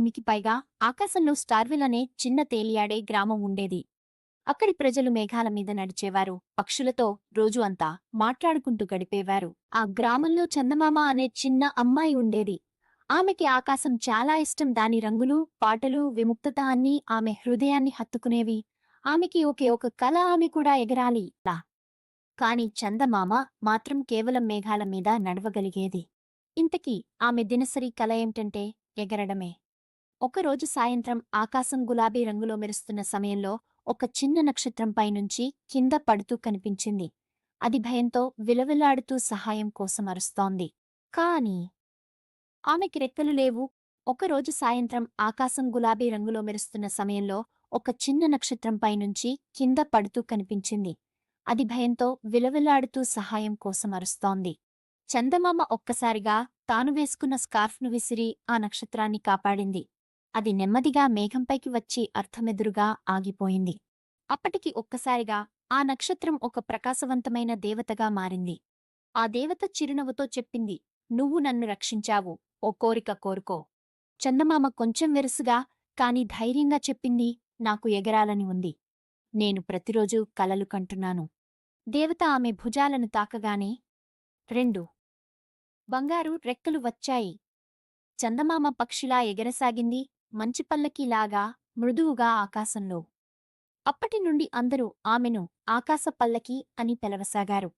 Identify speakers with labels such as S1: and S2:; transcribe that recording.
S1: భూమికి పైగా ఆకాశంలో స్టార్విల్ అనే చిన్న తేలియాడే గ్రామం ఉండేది. అక్కడి ప్రజలు మేఘాల మీద నడిచేవారు, పక్షులతో రోజు అంతా మాట్లాడుకుంటూ గడిపేవారు. ఆ గ్రామంలో చందమామ అనే చిన్న అమ్మాయి ఉండేది. ఆమెకి ఆకాశం చాలా ఇష్టం. దాని రంగులు, పాటలు, విముక్తత అన్నీ ఆమె హృదయాన్ని హత్తుకునేవి. ఆమెకి ఒకే ఒక కల, ఆమె కూడా ఎగరాలి. కాని చందమామ మాత్రం కేవలం మేఘాల మీద నడవగలిగేది. ఇంతకీ ఆమె దినసరి కల ఏమిటంటే ఎగరడమే. ఒకరోజు సాయంత్రం ఆకాశం గులాబీ రంగులో మెరుస్తున్న సమయంలో ఒక చిన్న నక్షత్రం పైనుంచి కింద పడుతూ కనిపించింది. అది భయంతో విలవిల్లాడుతూ సహాయం కోసం అరుస్తోంది. కాని ఆమెకి రెక్కలు లేవు. ఒకరోజు సాయంత్రం ఆకాశం గులాబీ రంగులో మెరుస్తున్న సమయంలో ఒక చిన్న నక్షత్రం పైనుంచి కింద పడుతూ కనిపించింది. అది భయంతో విలవిల్లాడుతూ సహాయం కోసం అరుస్తోంది. చందమామ ఒక్కసారిగా తాను వేసుకున్న స్కార్ఫ్ను విసిరి ఆ నక్షత్రాన్ని కాపాడింది. అది నెమ్మదిగా మేఘంపైకి వచ్చి అర్థమెదురుగా ఆగిపోయింది. అప్పటికి ఒక్కసారిగా ఆ నక్షత్రం ఒక ప్రకాశవంతమైన దేవతగా మారింది. ఆ దేవత చిరునవ్వుతో చెప్పింది, "నువ్వు నన్ను రక్షించావు. ఓ కోరిక కోరుకో." చందమామ కొంచెం వెరుసుగా కాని ధైర్యంగా చెప్పింది, "నాకు ఎగరాలని ఉంది. నేను ప్రతిరోజూ కలలు కంటున్నాను." దేవత ఆమె భుజాలను తాకగానే 2 బంగారు రెక్కలు వచ్చాయి. చందమామ పక్షిలా ఎగరసాగింది, మంచిపల్లకీలాగా మృదువుగా ఆకాశంలో. అప్పటినుండి అందరూ ఆమెను ఆకాశ పల్లకి అని పిలవసాగారు.